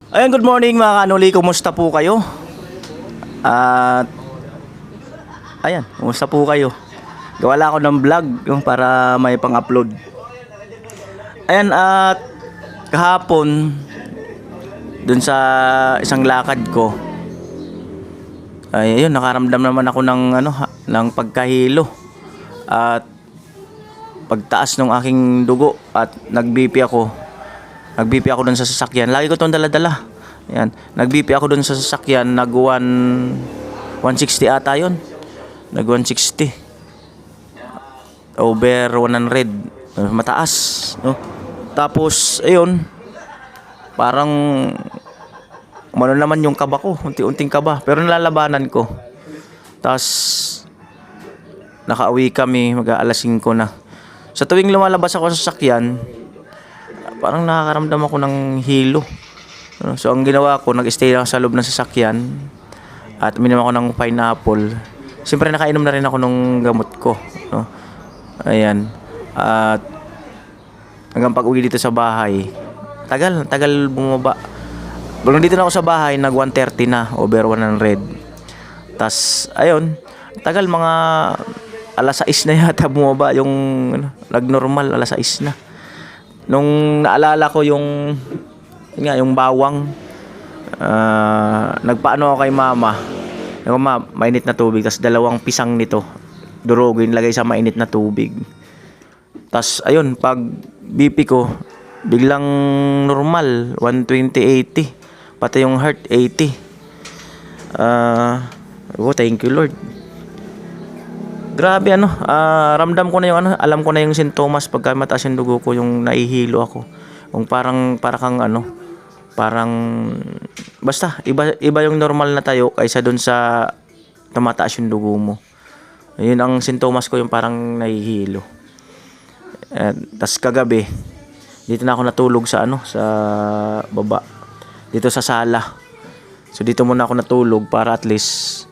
Ayan, good morning mga kanuli. Kumusta po kayo? At ayan, kumusta po kayo? Gawala ako ng vlog yung para may pang-upload. Ayan, at kahapon dun sa isang lakad ko, ay ayun, nakaramdam naman ako ng ng pagkahilo at pagtaas ng aking dugo at nag-BP ako. Nag-BP ako dun sa sasakyan. Lagi ko 'tong dala-dala. Ayan, nag-BP ako dun sa sasakyan, nag 160 ata 'yon. Nag 160 over 100. Mataas, no? Tapos ayun, parang umano naman yung kaba ko, unti-unting kaba, pero nalalabanan ko. Tapos nakauwi kami, mag-aalas 5 na. Sa tuwing lumalabas ako sa sasakyan, parang nakakaramdam ako ng hilo. So ang ginawa ko, nag-stay lang sa loob ng sasakyan at uminom ako ng pineapple. Siyempre nakainom na rin ako ng gamot ko, no? Ayan. At hanggang pag-uwi dito sa bahay, tagal bumaba. Pag nandito na ako sa bahay, nag 130 na, over 100. Tas ayun, tagal, mga alas 6 na yata bumaba yung nag-normal, alas 6 na. Nung naalala ko yung bawang, nagpaano ako kay mama. Yung mainit na tubig, tas dalawang pisang nito, durugin, lagay sa mainit na tubig. Tas ayun, pag BP ko biglang normal, 120/80. Pati yung heart 80. Thank you Lord. Grabe, ramdam ko na yung alam ko na yung sintomas pagka mataas yung dugo ko, yung nahihilo ako. Yung parang parang basta iba yung normal na tayo kaysa dun sa tumataas yung dugo mo. Yun ang sintomas ko, yung parang nahihilo. Tas kagabi, dito na ako natulog sa sa baba. Dito sa sala. So dito muna ako natulog para at least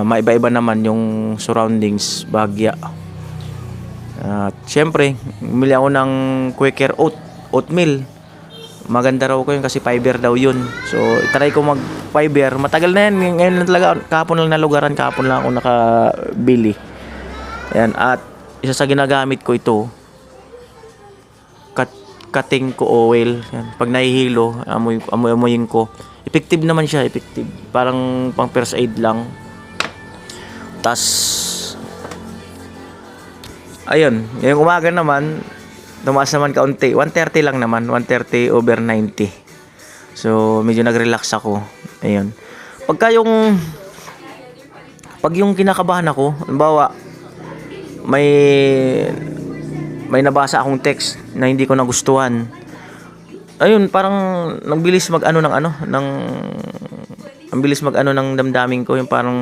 maiba-iba naman yung surroundings, bagya. At syempre, bumili ako ng Quaker oatmeal. Maganda raw ko yun kasi fiber daw yun. So try ko mag fiber. Matagal na yan. Ngayon lang talaga, kahapon lang nalugaran, kahapon lang ako nakabili. Ayan, at isa sa ginagamit ko ito, cutting ko oil. Yan. Pag nahihilo, amoyin ko. Effective naman siya, effective. Parang pang first aid lang. Tas ayun, yung umaga naman, tumaas naman kaunti. 130 lang naman, 130 over 90. So medyo nag-relax ako. Ayun. Pag yung kinakabahan ako, halimbawa, may nabasa akong text na hindi ko nagustuhan. Ayun, parang nagbilis ang bilis ng damdamin ko, yung parang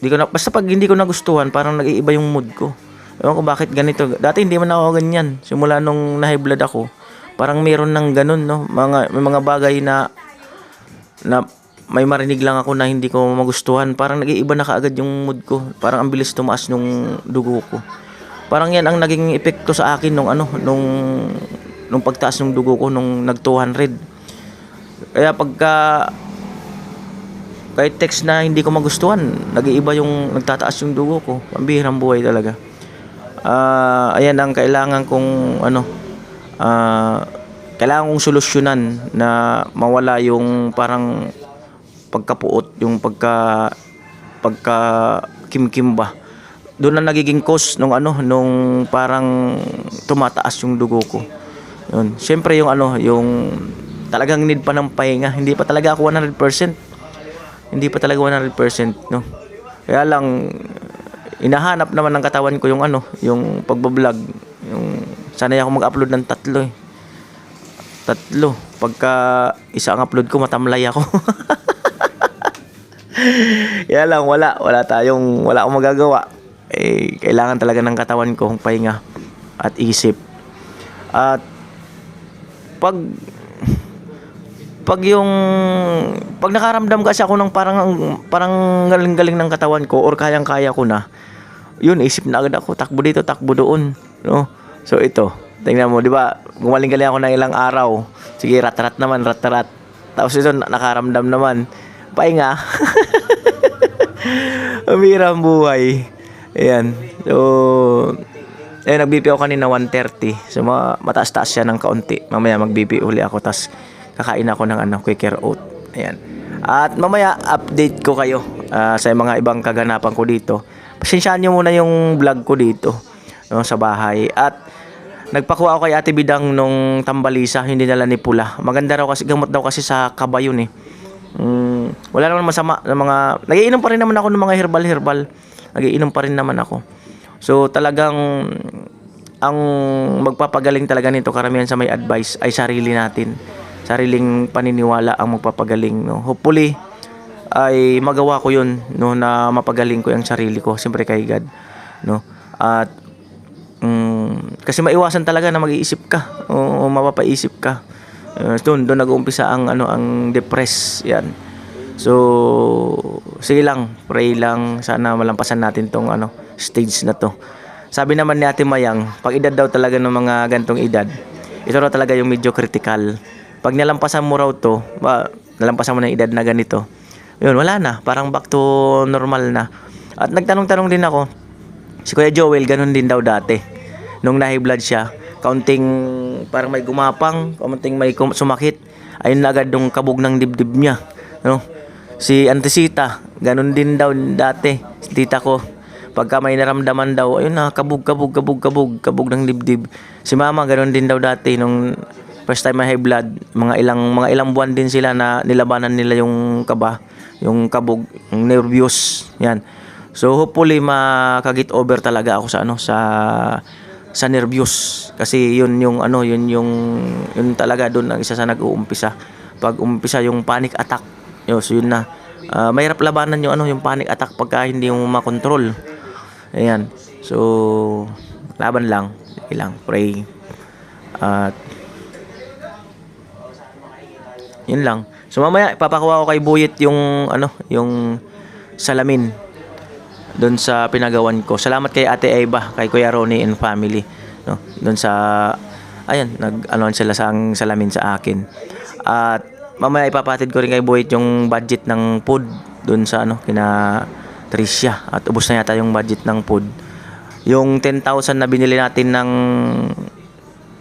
hindi ko na, basta pag hindi ko nagustuhan, parang nag-iiba yung mood ko. Ewan ko bakit ganito. Dati hindi man ako ganyan. Simula nung na-high blood ako, parang meron ng ganun, no? May mga bagay na may marinig lang ako na hindi ko magustuhan, parang nag-iiba na kaagad yung mood ko. Parang ang bilis tumaas nung dugo ko. Parang yan ang naging epekto sa akin nung pagtaas ng dugo ko nung nag 200. Kaya kahit text na hindi ko magustuhan, nag-iiba yung nagtataas yung dugo ko. Pambihirang buhay talaga. Ayan ang kailangan kong kailangan kong solusyonan na mawala yung parang pagkapuot, yung pagka kimkim ba. Doon na nagiging cause nung parang tumataas yung dugo ko. Yun. Syempre yung talagang need pa ng pahinga. Hindi pa talaga ako 100%. Hindi pa talaga 100%, no. Kaya lang inahanap naman ng katawan ko yung yung pagba-vlog. Yung sanay ako mag-upload ng 3 eh. 3. Pagka isa ang upload ko, matamlay ako. Kaya lang wala akong magagawa. Kailangan talaga ng katawan ko pahinga at isip. At pag nakaramdam kasi ako ng parang galing-galing ng katawan ko or kayang-kaya ko na, yun, isip na agad ako, takbo dito, takbo doon, no? So ito, Tingnan mo, di ba? Gumaling-galing ako ng ilang araw. Sige, rat-rat naman, rat-rat. Tapos ito, nakaramdam naman. Pahinga. Umira ang buhay. Ayan. So, nag-BP ako kanina 1:30. So, mataas-taas siya ng kaunti. Mamaya mag-BP uli ako. Tapos, kakain ako ng Quaker Oat. Ayan. At mamaya, update ko kayo sa mga ibang kaganapan ko dito. Pasensyaan nyo muna yung vlog ko dito, no, sa bahay. At nagpakuha ako kay Ate Bidang nung tambalisa, hindi nala ni pula. Maganda raw kasi, gamot daw kasi sa kaba yun eh. Wala naman masama ng mga, nagiinom pa rin naman ako ng mga herbal. Nagiinom pa rin naman ako. So talagang ang magpapagaling talaga nito, karamihan sa may advice ay sarili natin. Sariling paniniwala ang magpapagaling, no. Hopefully ay magawa ko yun, no, na mapagaling ko yung sarili ko, siyempre kay God, no. At kasi maiwasan talaga na mag-iisip ka o mapapaisip ka. Doon nag-uumpisa ang ang depress, yan. So sige lang, pray lang, sana malampasan natin tong stage na to. Sabi naman ni Ate Mayang, pag edad daw talaga ng mga gantong edad, ito raw talaga yung medyo critical. Pag nalampasan mo raw to, nalampasan mo ng edad na ganito, yun, wala na, parang back to normal na. At nagtanong-tanong din ako, si Kuya Joel, ganun din daw dati. Nung na-high blood siya, kaunting parang may gumapang, kaunting may sumakit, ayun na agad yung kabog ng dibdib niya, no? Si Auntie Sita, ganun din daw dati, si tita ko, pagka may naramdaman daw, ayun na, kabog ng dibdib. Si Mama, ganun din daw dati, nung first time may high blood, mga ilang buwan din sila na nilabanan nila yung kaba, yung kabog, yung nervyos, yan. So hopefully makagit over talaga ako sa nervyos, kasi yun talaga doon ang isa sa nag-uumpisa. Pag umpisa yung panic attack, so yun na. Mahirap labanan yung panic attack pagka hindi mo makontrol. Ayan. So laban lang, pray. At yun lang. So mamaya ipapakuha ko kay Buyit yung salamin doon sa pinagawan ko. Salamat kay Ate Eva, kay Kuya Ronnie and family, no. Doon sa sila sang salamin sa akin. At mamaya ipapatid ko rin kay Buyit yung budget ng food doon sa kina Tricia. At ubos na yata yung budget ng food. Yung 10,000 na binili natin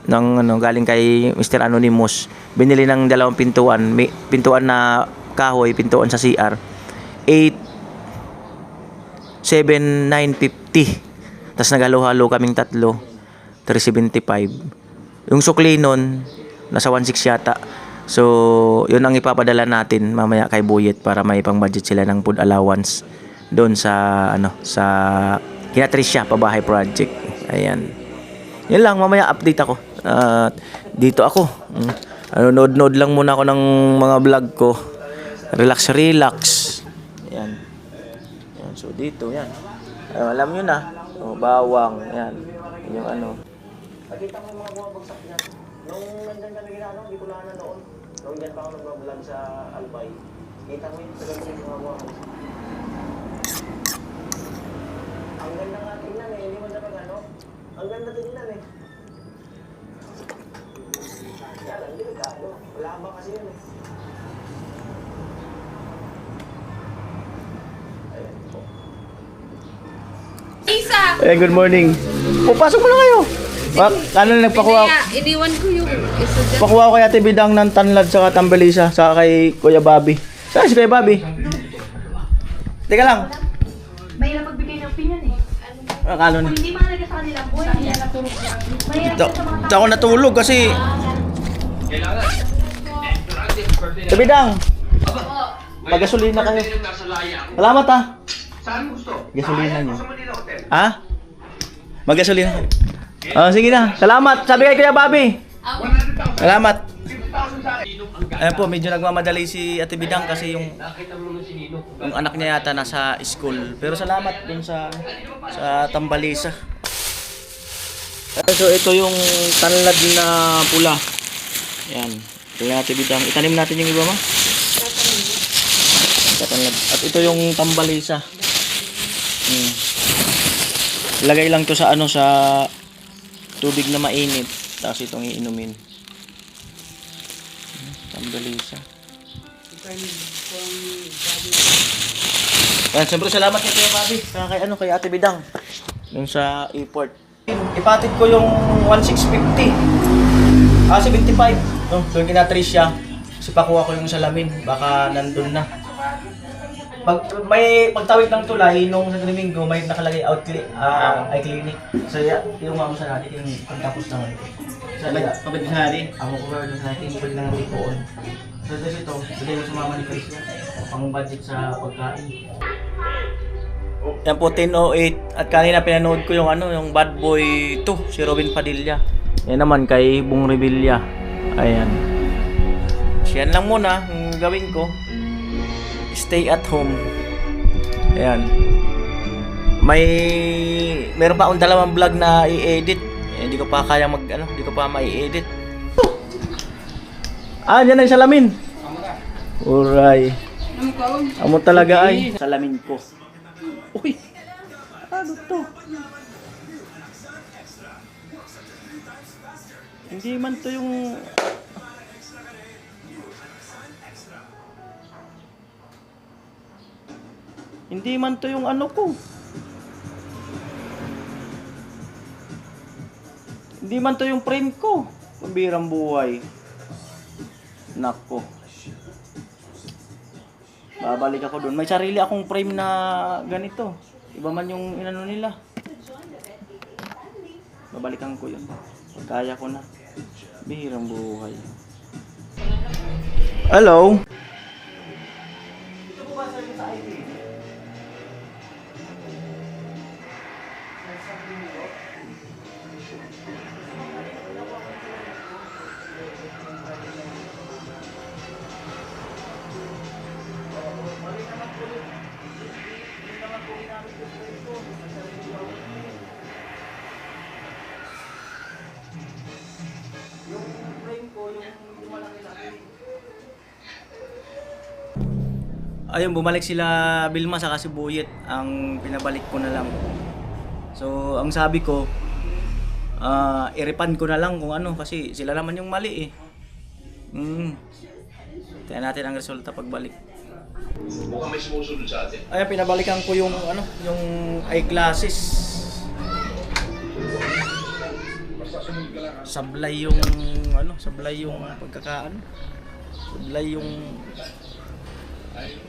ng galing kay Mr. Anonymous, binili ng dalawang pintuan, may pintuan na kahoy, pintuan sa CR, 8,7,950. Tapos naghalo-halo kaming tatlo, 375. Yung sukli nun nasa 1,600 yata. So yun ang ipapadala natin mamaya kay Buyet para may pang budget sila ng food allowance doon sa kina Tricia pabahay project. Ayan. Yun lang, mamaya update ako. Dito ako. Nod lang muna ako ng mga vlog ko. Relax. Yan. So dito, yan. Alam nyo na. Bawang. Yan. Yung Nakita ko mga bumabagsak niya. Nung nandyan kami hindi ko na noon. Nung dyan pa ako nag-vlog sa Albay. Kita ko yung talaga yung mga bawang. Ang ganda nga tingnan eh. Hindi mo na ang ganda tingnan eh. Yan, ang delikado. Wala ba kasi yun eh. Ayan po. Isa! Ayan, good morning. Pasok mo na kayo. Nagpakuha ako. Iniwan ko yung isa dyan. Pakuha ko kay Ate Bidang ng tanlad sa tambalisa, saka kay Kuya Bobby. Saan si Kuya Bobby? Teka lang. Mahirap magbigay ng opinion eh. Akala Kung hindi mahalaga sa kanila, buhay nila natulog. Mahirap sa mga ako natulog kasi Ate Bidang, magasolina kayo. Salamat ha. Saan gusto? Gasolina nyo. Sa Manila Hotel. Ha? Magasolina kayo. Sige na. Salamat. Sabi kay Kuya Bobby. 100,000. Salamat. 50,000 sa akin. Ayan po, medyo nagmamadali si Ate Bidang kasi yung anak niya yata nasa school. Pero salamat dun sa tambalisa. So ito yung tanlad na pula. Ayan. Ito yung Ate Bidang. Itanim natin yung iba, ma? Tanlad. At ito yung tambalisa. Ilagay lang to sa sa tubig na mainit. Tapos itong iinumin. Tambalisa. Yan, siyempre salamat kay Kuya Bobby. Saka kay kay Ate Bidang. Yung sa airport. Ipatid ko yung 1650. 75. No, doon kina Tricia. Kasi pakuha ko yung salamin. Baka nandun na. Pagtawid ng tulay, nung sa Domingo, may nakalagay eye clinic. So, yung mga sa natin, yung pagtapos naman. Kapag sa natin? Ako ko ba sa natin, pwede na natin poon. So, ito, bigay mo sa mama ni Chris niya. Pang budget sa pagkain. Yan po, 10:08. At kanina pinanood ko yung yung Bad Boy 2, si Robin Padilla. Yan naman kay Bong Revilla. Ayan. Yan lang muna ang gawin ko. Stay at home. Ayan. Meron pa akong dalawang vlog na i-edit. Hindi ko pa kaya hindi ko pa mai-edit. Yan ang salamin. Uray. Amo talaga ay. Salamin ko. Uy. Ano to? Hindi man to yung Hindi man to yung ko. Hindi man to yung frame ko. Pambirang buhay. Nako. Babalik ako doon. May sarili akong frame na ganito. Iba man yung inano nila. Babalikan ko yun. Kaya ko na. Bihirang buhay. Hello? Ito po ba sa ID? Ayun, bumalik sila Vilma sa Kasibuyet. Ang pinabalik ko na lang. So, ang sabi ko, i-refund ko na lang kung kasi sila naman yung mali eh. Tingnan natin ang resulta pagbalik. Mukhang may sumusunod sa atin. Ayun, pinabalikan ko yung yung eyeglasses. Sablay yung sablay yung pagkakaano. Sablay yung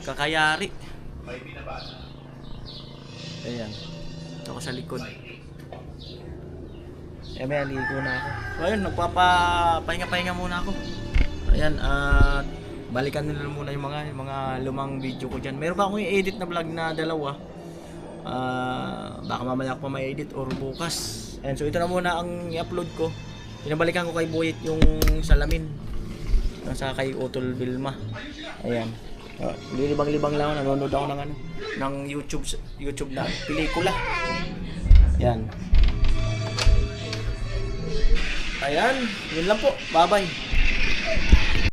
kakayari. Ayan. Ito ko sa likod. May aligo na ako. So ayun, nagpapahinga-pahinga muna ako. Ayan, at balikan nila muna yung mga lumang video ko dyan. Meron pa akong i-edit na vlog na dalawa. Baka mamaya ako pa ma-edit or bukas. Ayan, so ito na muna ang i-upload ko. Pinabalikan ko kay Boyet yung salamin. Nasa kay Utol Vilma. Ayan. Libang-libang lang ako, nanonood ako ng YouTube na pelikula. Yan. Ayan, yun lang po. Bye-bye.